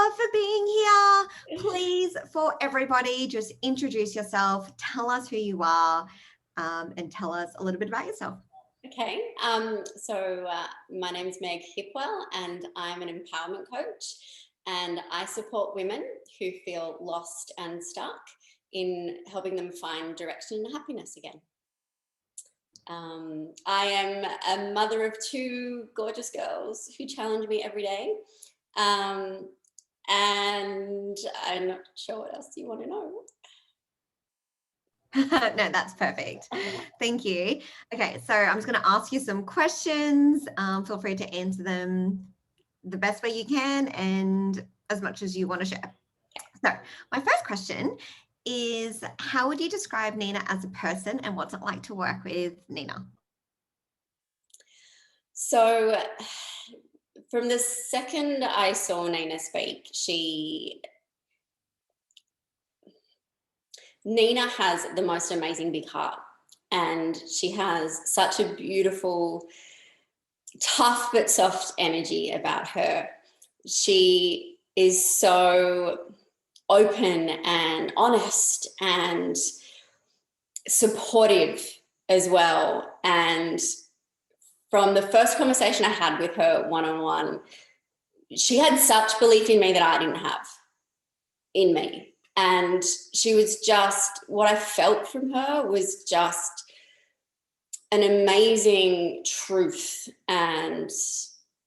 love for being here. Please, for everybody, just introduce yourself, tell us who you are, and tell us a little bit about yourself. Okay, so my name's Meg Hipwell and I'm an empowerment coach, and I support women who feel lost and stuck in helping them find direction and happiness again. I am a mother of two gorgeous girls who challenge me every day, and I'm not sure what else you want to know. No, that's perfect. Thank you. Okay, so I'm just going to ask you some questions. Feel free to answer them the best way you can and as much as you want to share. So my first question is, how would you describe Nina as a person, and what's it like to work with Nina? So from the second I saw Nina speak, Nina has the most amazing big heart, and she has such a beautiful, tough but soft energy about her. She is so open and honest and supportive as well. And from the first conversation I had with her one-on-one, she had such belief in me that I didn't have in me. And she was just, what I felt from her was just an amazing truth and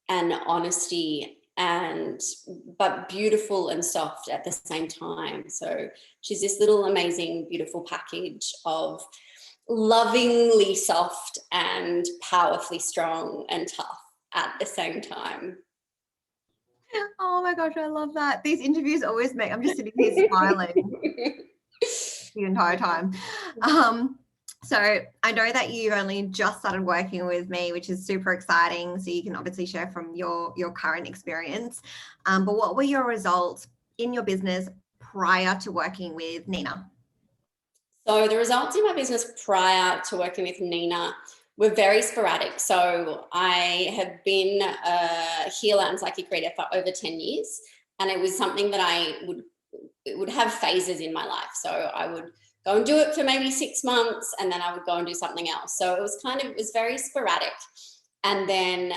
honesty, but beautiful and soft at the same time. So she's this little amazing, beautiful package of lovingly soft and powerfully strong and tough at the same time. Oh my gosh, I love that. These interviews always make, I'm just sitting here smiling the entire time. So I know that you only just started working with me, which is super exciting. So you can obviously share from your current experience. But what were your results in your business prior to working with Nina? So the results in my business prior to working with Nina were very sporadic. So I have been a healer and psychic reader for over 10 years. And it was something that it would have phases in my life. So I would go and do it for maybe 6 months, and then I would go and do something else. So it was very sporadic. And then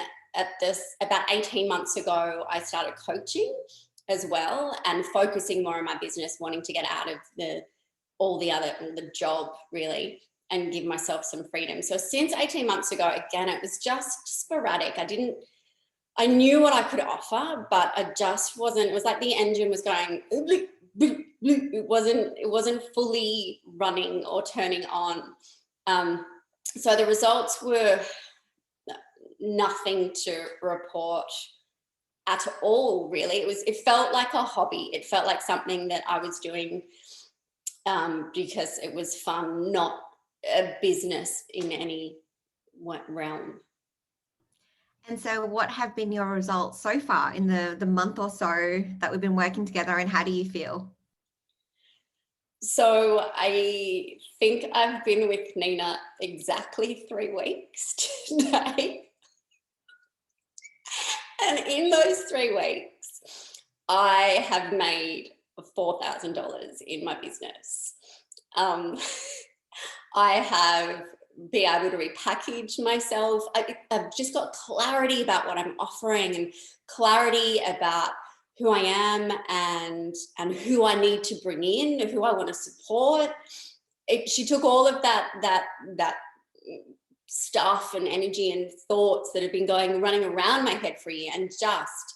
about 18 months ago, I started coaching as well and focusing more on my business, wanting to get out of the job really and give myself some freedom. So since 18 months ago, again, it was just sporadic. I knew what I could offer, but I just wasn't, it was like the engine was going, it wasn't fully running or turning on. So the results were nothing to report at all, really. It felt like a hobby. It felt like something that I was doing because it was fun, not a business in any realm. And so what have been your results so far in the month or so that we've been working together, and how do you feel? So I think I've been with Nina exactly 3 weeks today. And in those 3 weeks, I have made $4,000 in my business. I have been able to repackage myself. I've just got clarity about what I'm offering and clarity about who I am and who I need to bring in, who I want to support. She took all of that stuff and energy and thoughts that have been running around my head for a year and just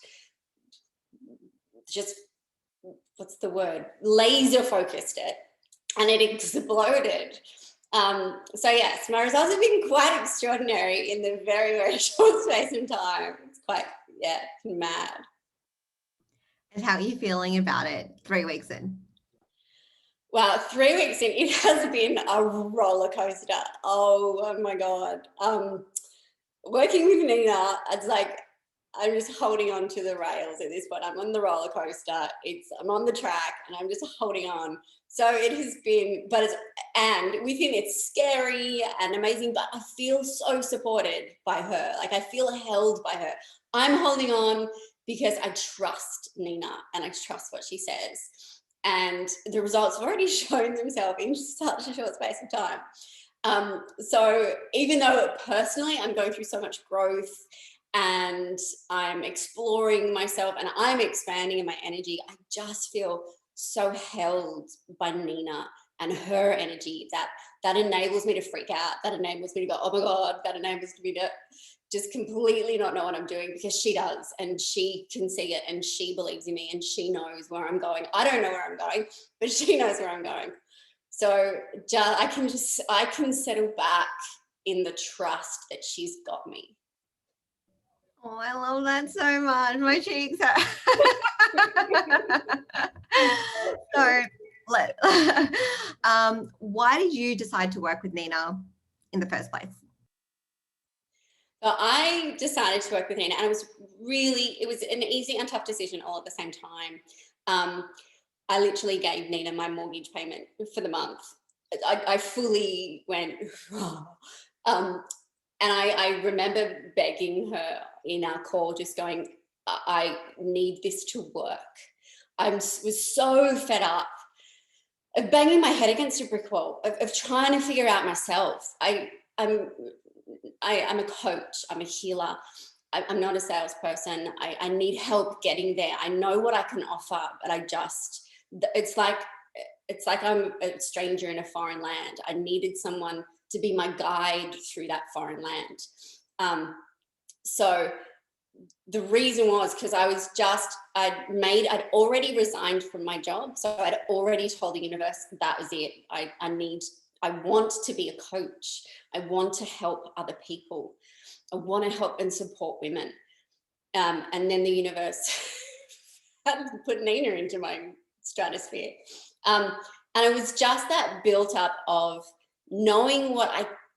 what's the word? Laser focused it, and it exploded. So yes, my results have been quite extraordinary in the very, very short space of time. It's quite, mad. And how are you feeling about it 3 weeks in? Well, 3 weeks in, it has been a roller coaster. Oh my God. Working with Nina, it's like I'm just holding on to the rails at this point. I'm on the roller coaster. I'm on the track and I'm just holding on. So it has been, and within it's scary and amazing, but I feel so supported by her. Like I feel held by her. I'm holding on because I trust Nina and I trust what she says. And the results have already shown themselves in such a short space of time. So even though personally I'm going through so much growth and I'm exploring myself and I'm expanding in my energy, I just feel so held by Nina and her energy that enables me to freak out, that enables me to go, oh my God, that enables me to just completely not know what I'm doing, because she does, and she can see it, and she believes in me, and she knows where I'm going. I don't know where I'm going, but she knows where I'm going. So I can settle back in the trust that she's got me. Oh, I love that so much. My cheeks are. So, why did you decide to work with Nina in the first place? So I decided to work with Nina, and it was an easy and tough decision all at the same time. I literally gave Nina my mortgage payment for the month. I fully went, and I remember begging her in our call, just going, I need this to work. I was so fed up of banging my head against a brick wall, of trying to figure out myself. I'm a coach, I'm a healer. I'm not a salesperson. I need help getting there. I know what I can offer, but it's like I'm a stranger in a foreign land. I needed someone to be my guide through that foreign land. So the reason was because I'd already resigned from my job. So I'd already told the universe that was it. I want to be a coach. I want to help other people. I want to help and support women. And then the universe had to put Nina into my stratosphere. And it was just that built up of knowing what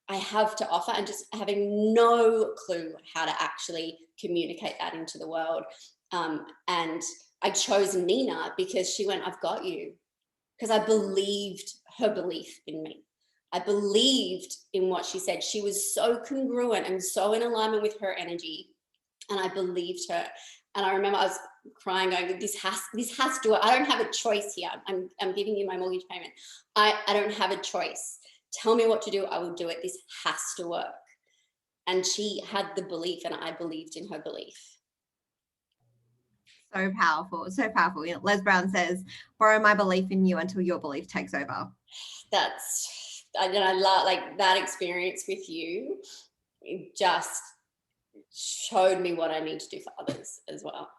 I have to offer and just having no clue how to actually communicate that into the world. And I chose Nina because she went, I've got you. Because I believed her belief in me. I believed in what she said. She was so congruent and so in alignment with her energy. And I believed her. And I remember I was crying, going, this has to work. I don't have a choice here. I'm giving you my mortgage payment. I don't have a choice. Tell me what to do. I will do it. This has to work. And she had the belief, and I believed in her belief. So powerful, so powerful. You know, Les Brown says, borrow my belief in you until your belief takes over. I love like that experience with you. It just showed me what I need to do for others as well.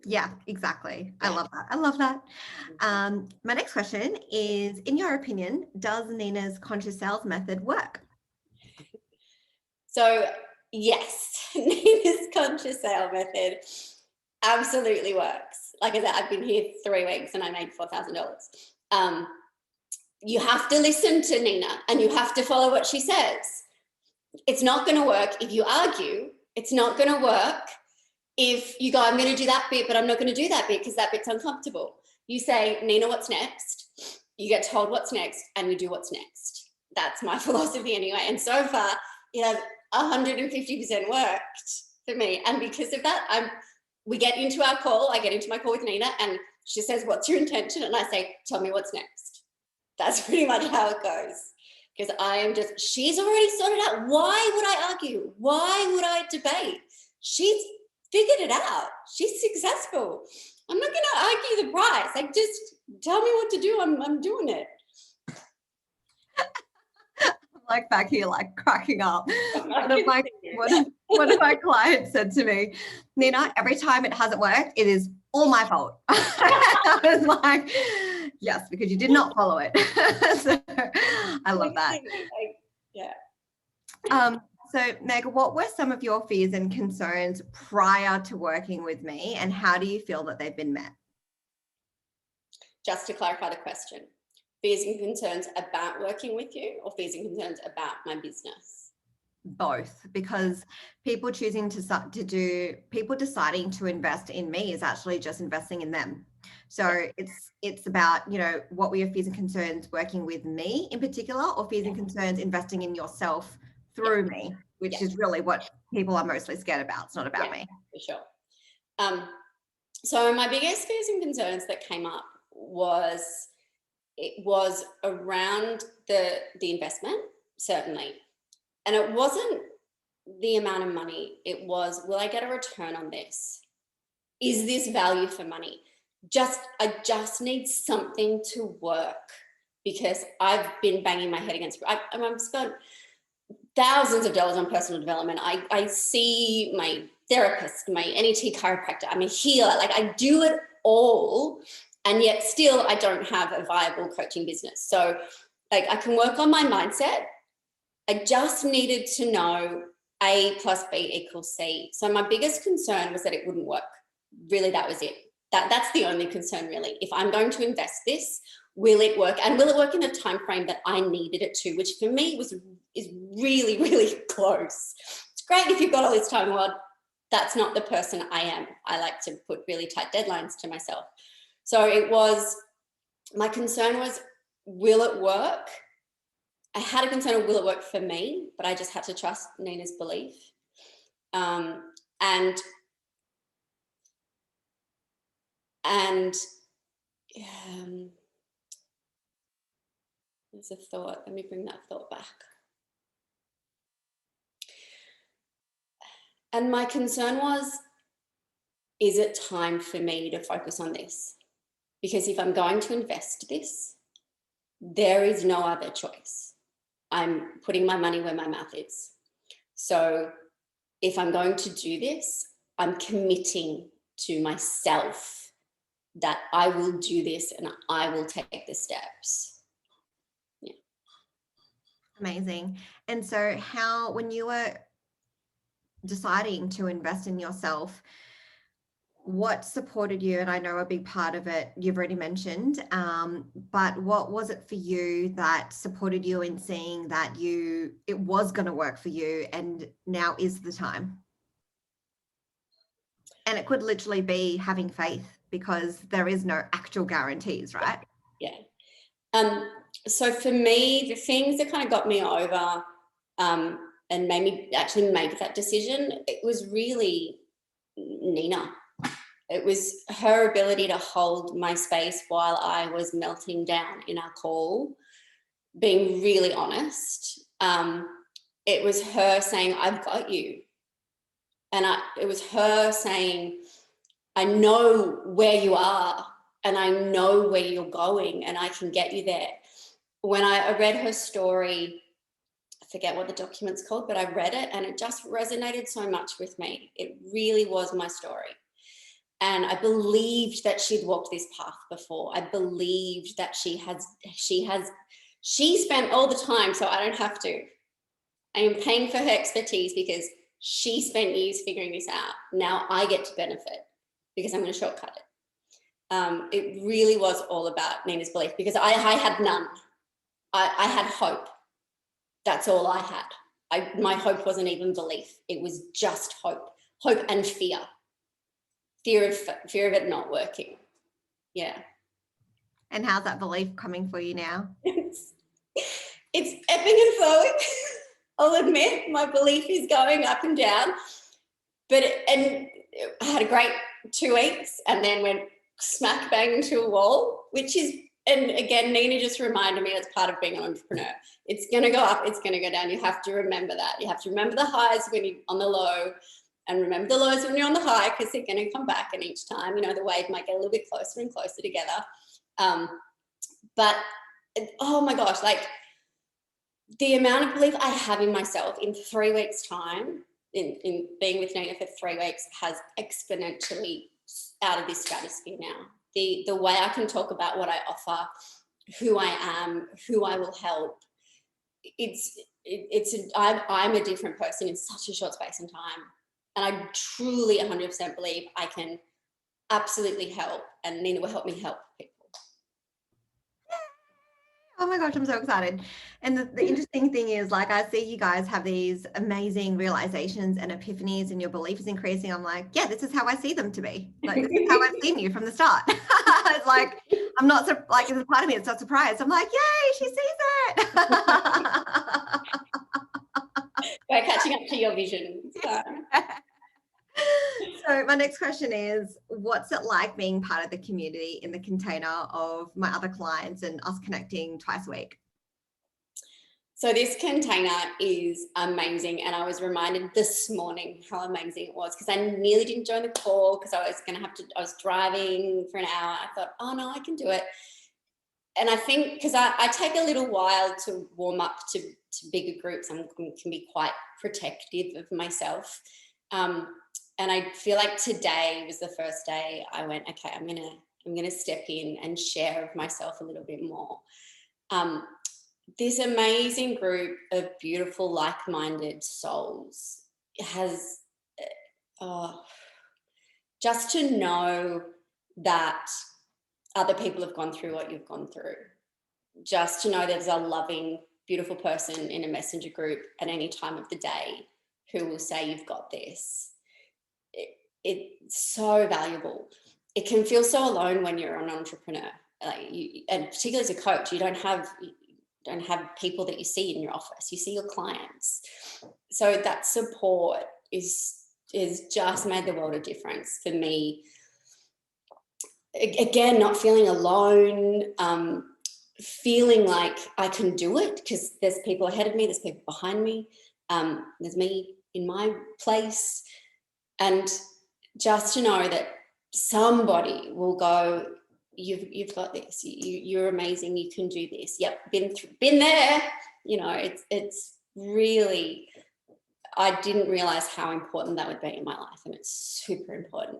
Yeah, exactly. I love that. I love that. My next question is, in your opinion, does Nina's conscious sales method work? So yes, Nina's conscious sale method absolutely works. Like I said, I've been here 3 weeks and I made $4,000. You have to listen to Nina and you have to follow what she says. It's not going to work if you argue. It's not going to work if you go, I'm going to do that bit, but I'm not going to do that bit because that bit's uncomfortable. You say, Nina, what's next? You get told what's next and you do what's next. That's my philosophy anyway. And so far, it has 150% worked for me. And because of that, we get into our call. I get into my call with Nina and she says, what's your intention? And I say, tell me what's next. That's pretty much how it goes. Because she's already sorted out. Why would I argue? Why would I debate? She's figured it out. She's successful. I'm not going to argue the price. Like, just tell me what to do. I'm doing it. I'm like back here, like cracking up. One of my clients said to me, Nina, every time it hasn't worked, it is all my fault. I was like, yes, because you did not follow it. So I love that. Yeah. So Meg, what were some of your fears and concerns prior to working with me, and how do you feel that they've been met? Just to clarify the question, fears and concerns about working with you or fears and concerns about my business? Both, because people deciding to invest in me is actually just investing in them. So it's about, you know, what were your fears and concerns working with me in particular, or fears and concerns investing in yourself through me, which is really what people are mostly scared about. It's not about me. For sure. So my biggest fears and concerns that came up was around the investment, certainly. And it wasn't the amount of money. It was, will I get a return on this? Is this value for money? I just need something to work, because I've been banging my head against, I've spent thousands of dollars on personal development. I see my therapist, my NET chiropractor, I'm a healer, like I do it all, and yet still I don't have a viable coaching business. So like I can work on my mindset. I just needed to know A plus B equals C. So my biggest concern was that it wouldn't work. Really, that was it. That's the only concern, really. If I'm going to invest this, will it work? And will it work in the time frame that I needed it to, which for me is really, really close. It's great if you've got all this time. Well, that's not the person I am. I like to put really tight deadlines to myself. So my concern was, will it work? I had a concern of, will it work for me? But I just had to trust Nina's belief. There's a thought. Let me bring that thought back. And my concern was, is it time for me to focus on this? Because if I'm going to invest this, there is no other choice. I'm putting my money where my mouth is. So if I'm going to do this, I'm committing to myself that I will do this and I will take the steps. Yeah. Amazing. And so when you were deciding to invest in yourself, what supported you? And I know a big part of it you've already mentioned, but what was it for you that supported you in seeing that it was going to work for you and now is the time? And it could literally be having faith, because there is no actual guarantees, right? Yeah. So for me, the things that kind of got me over and made me actually make that decision, it was really Nina. It was her ability to hold my space while I was melting down in our call, being really honest. It was her saying, I've got you. And it was her saying, I know where you are and I know where you're going and I can get you there. When I read her story, I forget what the document's called, but I read it and it just resonated so much with me. It really was my story. And I believed that she'd walked this path before. I believed that she spent all the time, so I don't have to. I am paying for her expertise because she spent years figuring this out. Now I get to benefit because I'm going to shortcut it. It really was all about Nina's belief, because I had none. I had hope. That's all I had. My hope wasn't even belief. It was just hope and fear. Fear of it not working. Yeah. And how's that belief coming for you now? It's ebbing and flowing. I'll admit my belief is going up and down. And I had a great 2 weeks and then went smack bang into a wall, and again, Nina just reminded me it's part of being an entrepreneur. It's going to go up, it's going to go down. You have to remember that. You have to remember the highs when you're on the low, and remember the lows when you're on the high, because they're going to come back. And each time, the wave might get a little bit closer and closer together. But oh my gosh, like the amount of belief I have in myself in 3 weeks' time, in being with Nina for 3 weeks, has exponentially out of this stratosphere now. The way I can talk about what I offer, who I am, who I will help, I'm a different person in such a short space of time. And I truly 100% believe I can absolutely help, and Nina will help me help people. Oh my gosh, I'm so excited. And the interesting thing is, like, I see you guys have these amazing realizations and epiphanies, and your belief is increasing. I'm like, yeah, this is how I see them to be. Like, this is how I've seen you from the start. It's like, I'm not, like, there's a part of me that's not surprised. I'm like, yay, she sees it. We're catching up to your vision. So my next question is, what's it like being part of the community in the container of my other clients and us connecting twice a week? So this container is amazing, and I was reminded this morning how amazing it was, because I nearly didn't join the call because I was driving for an hour. I thought, oh no, I can do it. And I think because I take a little while to warm up to bigger groups, and can be quite protective of myself. And I feel like today was the first day I went, okay, I'm gonna step in and share of myself a little bit more. This amazing group of beautiful, like-minded souls has just to know that other people have gone through what you've gone through, just to know there's a loving, beautiful person in a messenger group at any time of the day who will say, you've got this. It's so valuable. It can feel so alone when you're an entrepreneur, and particularly as a coach, you don't have people that you see in your office. You see your clients. So that support is just made the world of difference for me. Again, not feeling alone, feeling like I can do it because there's people ahead of me, there's people behind me, there's me in my place. And just to know that somebody will go, you've got this, you're amazing, you can do this. Yep, been there. You know, it's really, I didn't realize how important that would be in my life, and it's super important.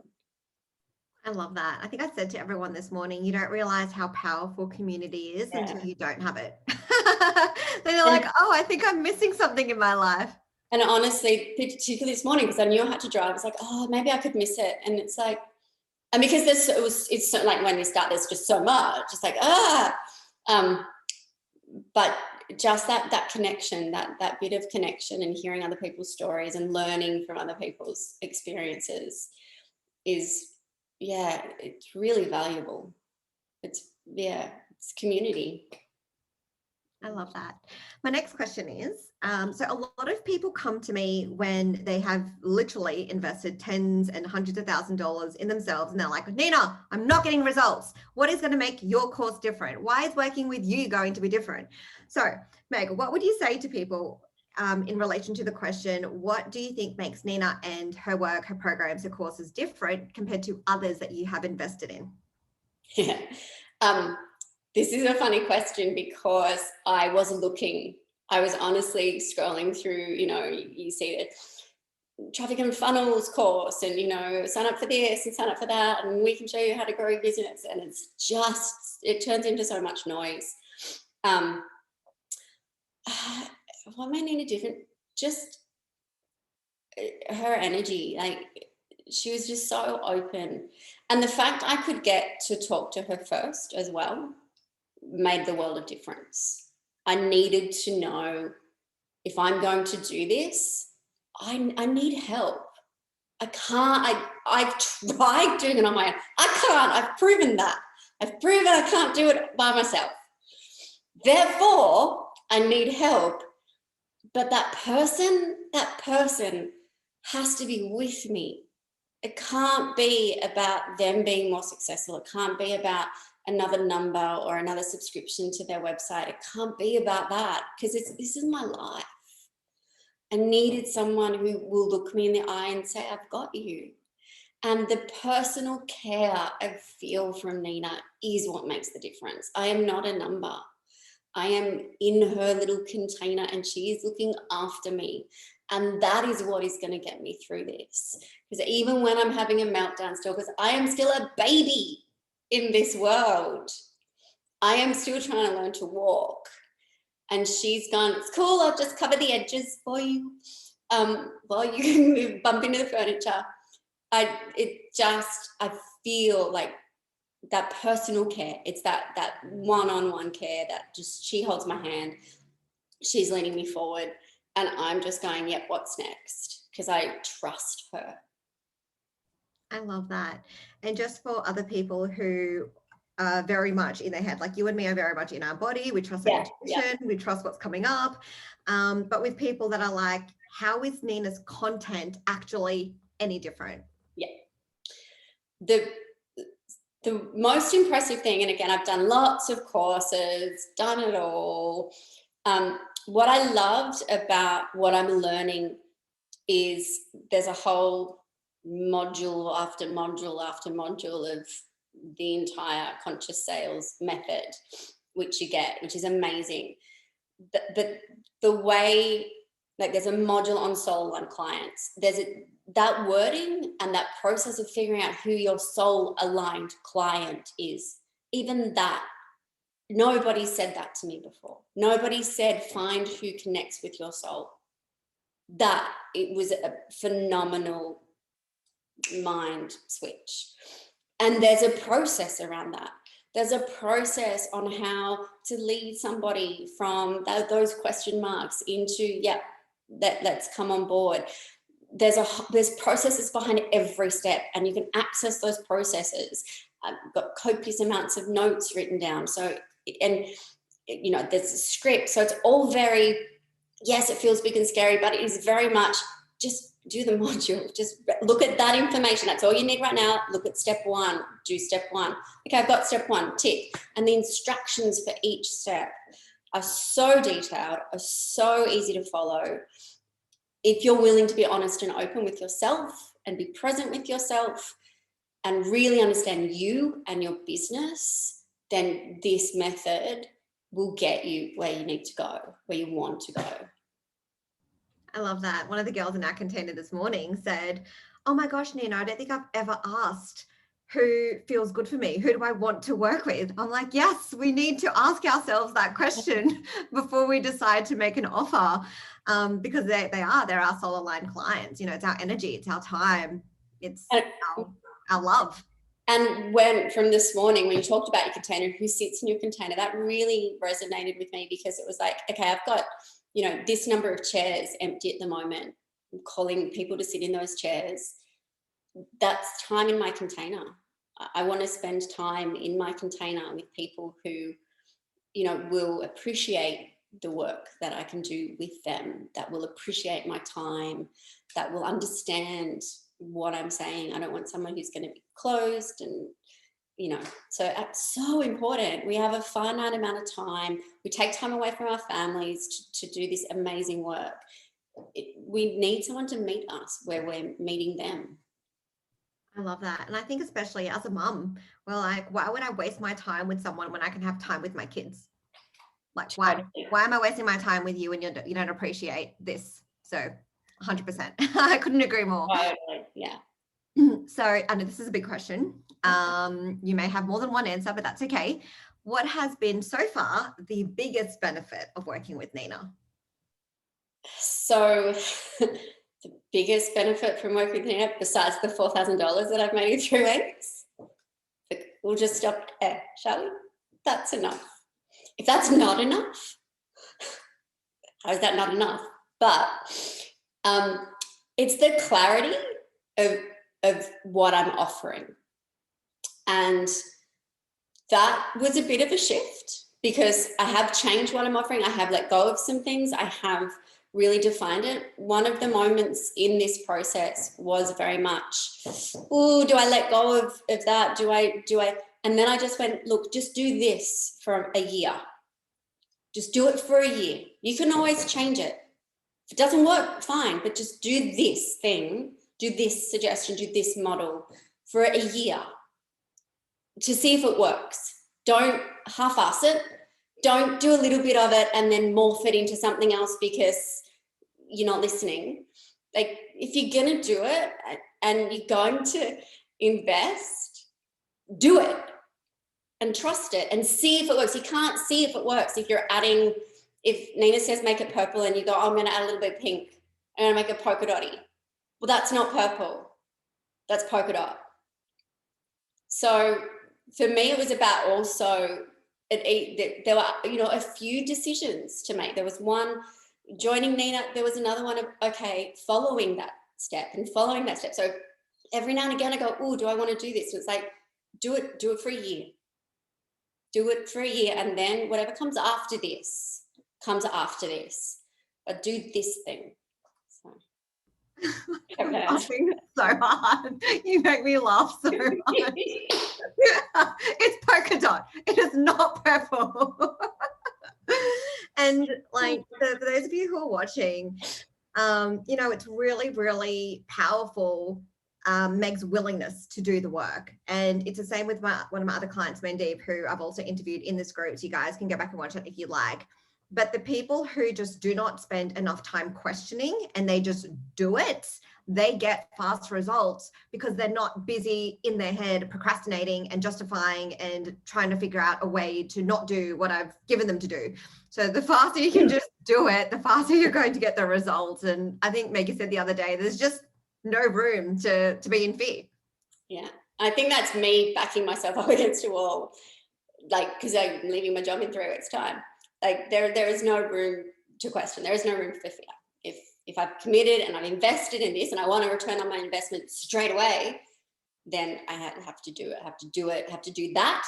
I love that. I think I said to everyone this morning, you don't realize how powerful community is until you don't have it. Then you're like, oh, I think I'm missing something in my life. And honestly, particularly this morning, because I knew I had to drive, it's like, oh, maybe I could miss it. And it's like, and because it's so, like when you start, there's just so much, just like, but just that connection, that bit of connection, and hearing other people's stories and learning from other people's experiences is, yeah, it's really valuable. It's community. I love that. My next question is, so a lot of people come to me when they have literally invested tens and hundreds of $1,000s in themselves, and they're like, Nina, I'm not getting results. What is going to make your course different? Why is working with you going to be different? So Meg, what would you say to people in relation to the question, what do you think makes Nina and her work, her programs, her courses different compared to others that you have invested in? Yeah. This is a funny question because I was honestly scrolling through, you see the traffic and funnels course, and, sign up for this and sign up for that, and we can show you how to grow your business. And it turns into so much noise. What made Nina different? Just her energy. Like, she was just so open. And the fact I could get to talk to her first as well made the world of difference. I needed to know, if I'm going to do this, I need help. I can't, I've tried doing it on my own. I can't, I've proven that. I've proven I can't do it by myself. Therefore, I need help. But that person has to be with me. It can't be about them being more successful. It can't be about another number or another subscription to their website. It can't be about that, because this is my life. I needed someone who will look me in the eye and say, I've got you. And the personal care I feel from Nina is what makes the difference. I am not a number. I am in her little container, and she is looking after me. And that is what is going to get me through this. Because even when I'm having a meltdown still, because I am still a baby in this world, I am still trying to learn to walk. And she's gone, it's cool, I'll just cover the edges for you while you bump into the furniture. I feel like that personal care, it's that one-on-one care, that just, she holds my hand, she's leaning me forward, and I'm just going, yep, what's next? Because I trust her. I love that. And just for other people who are very much in their head, like you and me are very much in our body, we trust our intuition, we trust what's coming up. But with people that are like, how is Nina's content actually any different? Yeah. The most impressive thing, and again, I've done lots of courses, done it all. What I loved about what I'm learning is there's a whole module after module after module of the entire conscious sales method, which you get, which is amazing. But the way, like, there's a module on soul aligned clients. That wording and that process of figuring out who your soul aligned client is, even that, nobody said that to me before. Nobody said find who connects with your soul. That, it was a phenomenal mind switch. And there's a process around that. There's a process on how to lead somebody from those question marks into, let's come on board. There's processes behind every step, and you can access those processes. I've got copious amounts of notes written down. So, and you know, there's a script. So it's all very, yes, it feels big and scary, but it is very much just do the module. Just look at that information. That's all you need right now. Look at step one, do step one. Okay, I've got step one, tick. And the instructions for each step are so detailed, are so easy to follow. If you're willing to be honest and open with yourself and be present with yourself and really understand you and your business, then this method will get you where you need to go, where you want to go. I love that. One of the girls in our container this morning said, oh my gosh, Nina, I don't think I've ever asked who feels good for me. Who do I want to work with? I'm like, yes, we need to ask ourselves that question before we decide to make an offer, because they're our soul aligned clients. You know, it's our energy, it's our time, it's our love. And when, from this morning, when you talked about your container, who sits in your container, that really resonated with me, because it was like, okay, I've got, you know, this number of chairs empty at the moment. I'm calling people to sit in those chairs. That's time in my container. I want to spend time in my container with people who, you know, will appreciate the work that I can do with them, that will appreciate my time, that will understand what I'm saying. I don't want someone who's going to be closed and, you know, so that's so important. We have a finite amount of time. We take time away from our families to do this amazing work. We need someone to meet us where we're meeting them. I love that. And I think especially as a mum, we're like, why would I waste my time with someone when I can have time with my kids? Like, why am I wasting my time with you when you don't appreciate this? So 100%. I couldn't agree more. Totally. Yeah. So I know this is a big question. You may have more than one answer, but that's okay. What has been so far the biggest benefit of working with Nina? So the biggest benefit from working with Nina, besides the $4,000 that I've made in 3 weeks, we'll just stop there, shall we? That's enough. If that's not enough, how is that not enough? But it's the clarity of what I'm offering. And that was a bit of a shift, because I have changed what I'm offering. I have let go of some things. I have really defined it. One of the moments in this process was very much, oh, do I let go of that? Do I? And then I just went, look, just do this for a year. Just do it for a year. You can always change it. If it doesn't work, fine, but just do this thing, do this suggestion, do this model for a year to see if it works. Don't half-ass it. Don't do a little bit of it and then morph it into something else because you're not listening. Like, if you're going to do it and you're going to invest, do it and trust it and see if it works. You can't see if it works if you're adding, if Nina says make it purple and you go, oh, I'm going to add a little bit of pink. I'm going to make it polka dotty. Well, that's not purple. That's polka dot. So for me, it was about also, there were, you know, a few decisions to make. There was one, joining Nina. There was another one of, okay, following that step and following that step. So every now and again I go, oh, do I want to do this? And it's like, do it for a year. Do it for a year, and then whatever comes after this, but do this thing. So. I'm laughing so hard. You make me laugh so much. It's polka dot. It is not purple. And like for those of you who are watching, it's really, really powerful. Meg's willingness to do the work. And it's the same with one of my other clients, Mandeep, who I've also interviewed in this group. So you guys can go back and watch it if you like. But the people who just do not spend enough time questioning and they just do it, they get fast results because they're not busy in their head procrastinating and justifying and trying to figure out a way to not do what I've given them to do. So the faster you can just do it, the faster you're going to get the results. And I think Maggie said the other day, there's just no room to be in fear. Yeah, I think that's me backing myself up against a wall, like, because I'm leaving my job in 3 weeks' time. Like there is no room to question. There is no room for fear. If I've committed and I've invested in this and I want to return on my investment straight away, then I have to do it. I have to do it. I have to do that,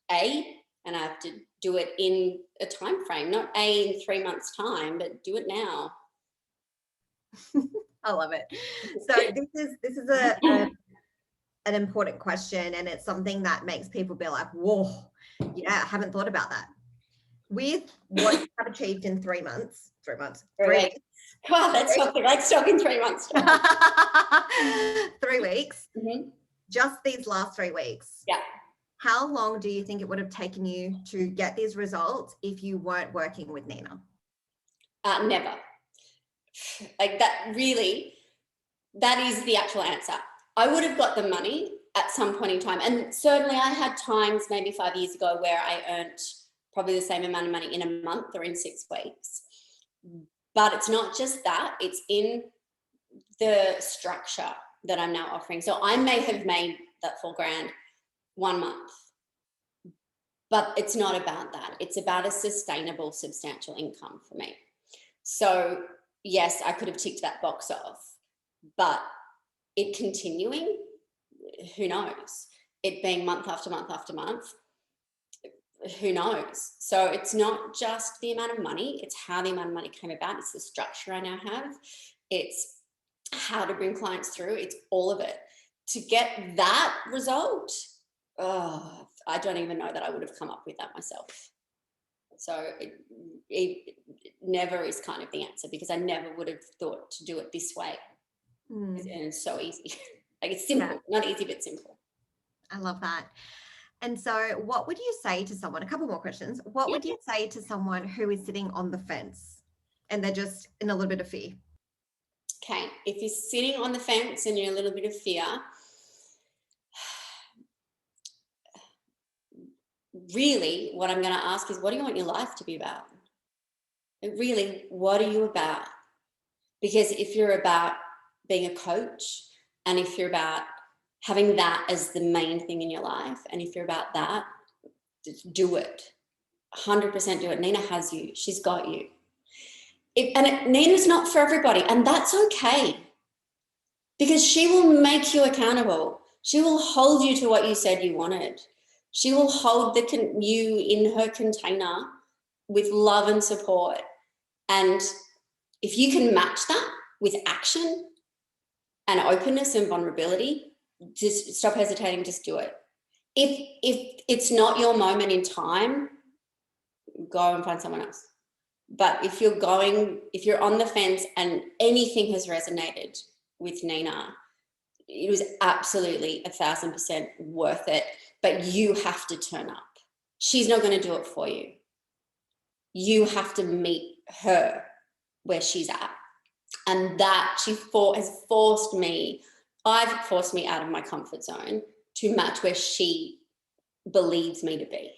and I have to do it in a time frame, not in 3 months' time, but do it now. I love it. So this is an important question, and it's something that makes people be like, whoa, yeah, I haven't thought about that. With what you have achieved in 3 months, 3 weeks. God, that's something like stop in 3 months. 3 weeks. Mm-hmm. Just these last 3 weeks. Yeah. How long do you think it would have taken you to get these results if you weren't working with Nina? Never. Like that really, that is the actual answer. I would have got the money at some point in time. And certainly I had times maybe 5 years ago where I earned probably the same amount of money in a month or in 6 weeks. But it's not just that, it's in the structure that I'm now offering. So I may have made that $4,000 1 month, but it's not about that. It's about a sustainable, substantial income for me. So yes, I could have ticked that box off, but it continuing, who knows? It being month after month after month, who knows? So it's not just the amount of money, it's how the amount of money came about. It's the structure I now have. It's how to bring clients through. It's all of it. To get that result, I don't even know that I would have come up with that myself. So it never is kind of the answer, because I never would have thought to do it this way. And it's so easy. Like it's simple, not easy, but simple. I love that. And so what would you say to someone, a couple more questions, what would you say to someone who is sitting on the fence and they're just in a little bit of fear? Okay, if you're sitting on the fence and you're in a little bit of fear, really what I'm going to ask is, what do you want your life to be about? Really, what are you about? Because if you're about being a coach, and if you're about having that as the main thing in your life, and if you're about that, just do it. 100% do it. Nina has you. She's got you. Nina's not for everybody, and that's okay, because she will make you accountable. She will hold you to what you said you wanted. She will hold you in her container with love and support. And if you can match that with action and openness and vulnerability, just stop hesitating, just do it. If it's not your moment in time, go and find someone else. But if you're on the fence and anything has resonated with Nina, it was absolutely 1,000% worth it. But you have to turn up. She's not going to do it for you. You have to meet her where she's at. And that has forced me out of my comfort zone to match where she believes me to be.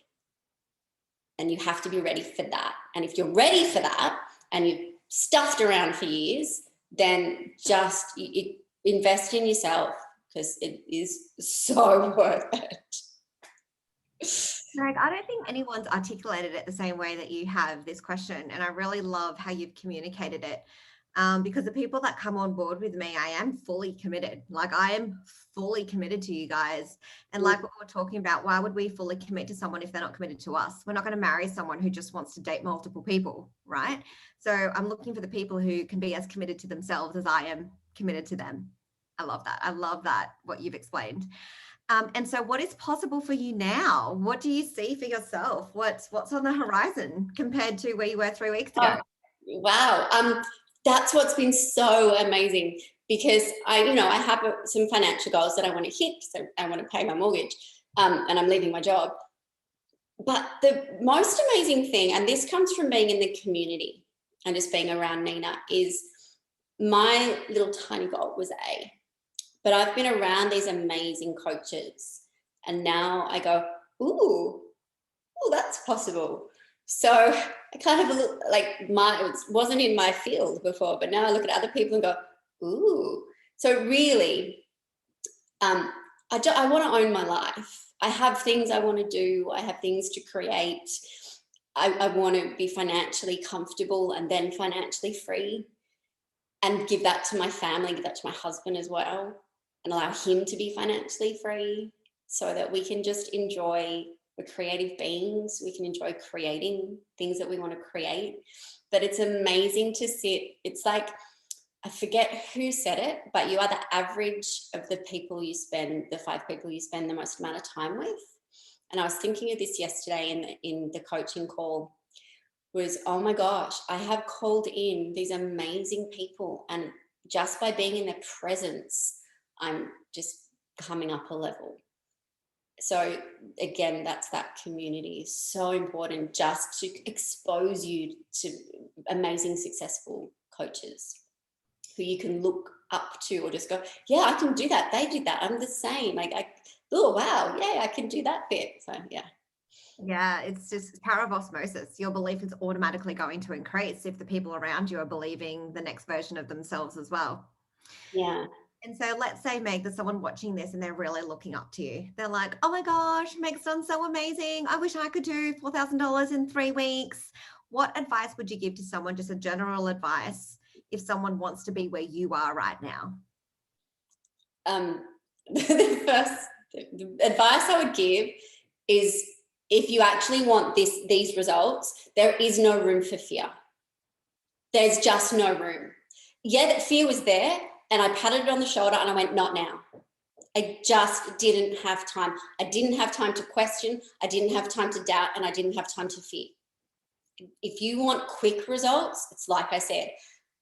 And you have to be ready for that. And if you're ready for that and you've stuffed around for years, then just invest in yourself, because it is so worth it. Meg, I don't think anyone's articulated it the same way that you have this question. And I really love how you've communicated it. Because the people that come on board with me, I am fully committed. Like I am fully committed to you guys. And like what we're talking about, why would we fully commit to someone if they're not committed to us? We're not going to marry someone who just wants to date multiple people, right? So I'm looking for the people who can be as committed to themselves as I am committed to them. I love that. I love that, what you've explained. And so what is possible for you now? What do you see for yourself? What's on the horizon compared to where you were 3 weeks ago? Wow. That's what's been so amazing, because I have some financial goals that I want to hit. So I want to pay my mortgage, and I'm leaving my job. But the most amazing thing, and this comes from being in the community and just being around Nina, is my little tiny goal was A. But I've been around these amazing coaches, and now I go, ooh, that's possible. So I kind of look like it wasn't in my field before, but now I look at other people and go, ooh. So really, I want to own my life. I have things I want to do. I have things to create. I want to be financially comfortable and then financially free, and give that to my family, give that to my husband as well, and allow him to be financially free, so that we can just enjoy. We're creative beings. We can enjoy creating things that we want to create. But it's amazing to sit. It's like, I forget who said it, but you are the average of the people you spend, the 5 people you spend the most amount of time with. And I was thinking of this yesterday in the coaching call, was, oh my gosh, I have called in these amazing people, and just by being in their presence, I'm just coming up a level. So again, that's that community is so important, just to expose you to amazing, successful coaches who you can look up to, or just go, yeah, I can do that. They did that. I'm the same. Oh, wow. Yeah, I can do that bit. So, yeah. Yeah, it's just power of osmosis. Your belief is automatically going to increase if the people around you are believing the next version of themselves as well. Yeah. And so let's say, Meg, there's someone watching this and they're really looking up to you. They're like, oh my gosh, Meg's done so amazing. I wish I could do $4,000 in 3 weeks. What advice would you give to someone, just a general advice, if someone wants to be where you are right now? The advice I would give is, if you actually want these results, there is no room for fear. There's just no room. Yeah, that fear was there, and I patted it on the shoulder and I went, not now. I just didn't have time. I didn't have time to question. I didn't have time to doubt, and I didn't have time to fear. If you want quick results, it's like I said,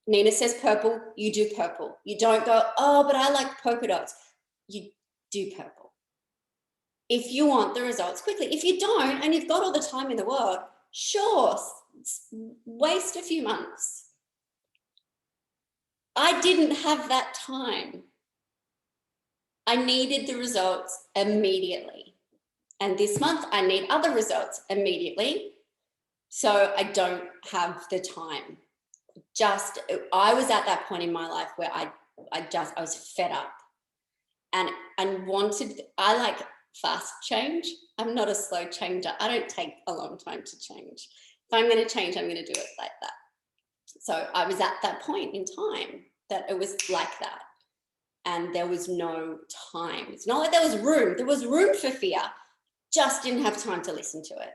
Nina says purple, you do purple. You don't go, oh, but I like polka dots. You do purple. If you want the results quickly. If you don't, and you've got all the time in the world, sure, waste a few months. I didn't have that time. I needed the results immediately. And this month I need other results immediately. So I don't have the time. I was at that point in my life where I was fed up, and I like fast change. I'm not a slow changer. I don't take a long time to change. If I'm going to change, I'm going to do it like that. So I was at that point in time that it was like that. And there was no time. It's not like there was room. There was room for fear. Just didn't have time to listen to it.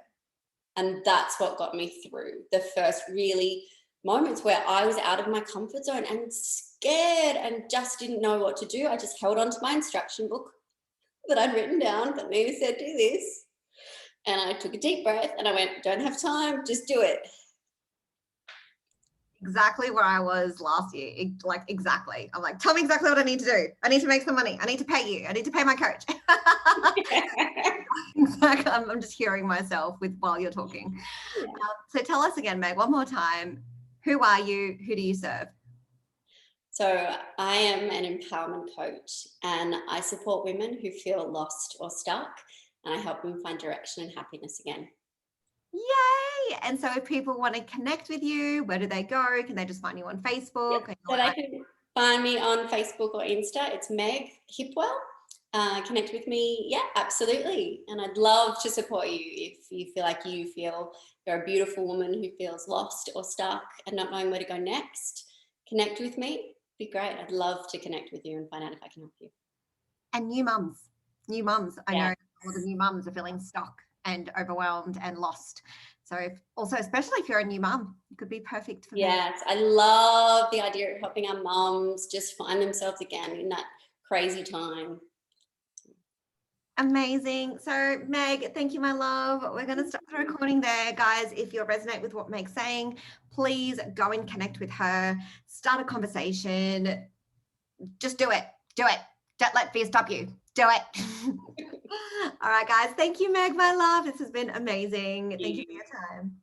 And that's what got me through the first really moments where I was out of my comfort zone and scared and just didn't know what to do. I just held on to my instruction book that I'd written down, that Nina said, do this. And I took a deep breath and I went, don't have time, just do it. Exactly where I was last year. Exactly. I'm like, tell me exactly what I need to do. I need to make some money. I need to pay you. I need to pay my coach. Exactly. I'm just hearing myself while you're talking. Yeah. So tell us again, Meg, one more time. Who are you? Who do you serve? So I am an empowerment coach, and I support women who feel lost or stuck, and I help them find direction and happiness again. Yay! And so if people want to connect with you, where do they go? Can they just find you on Facebook? Yep. So they can find me on Facebook or Insta. It's Meg Hipwell. Connect with me. Yeah, absolutely. And I'd love to support you if you feel like you're a beautiful woman who feels lost or stuck and not knowing where to go next. Connect with me. Be great. I'd love to connect with you and find out if I can help you. And new mums. I know all the new mums are feeling stuck and overwhelmed and lost. So also, especially if you're a new mum, it could be perfect for them. Yes, I love the idea of helping our mums just find themselves again in that crazy time. Amazing. So Meg, thank you, my love. We're going to stop the recording there. Guys, if you resonate with what Meg's saying, please go and connect with her, start a conversation. Just do it. Do it. Don't let fear stop you. Do it. All right, guys. Thank you, Meg, my love. This has been amazing. Thank you for your time.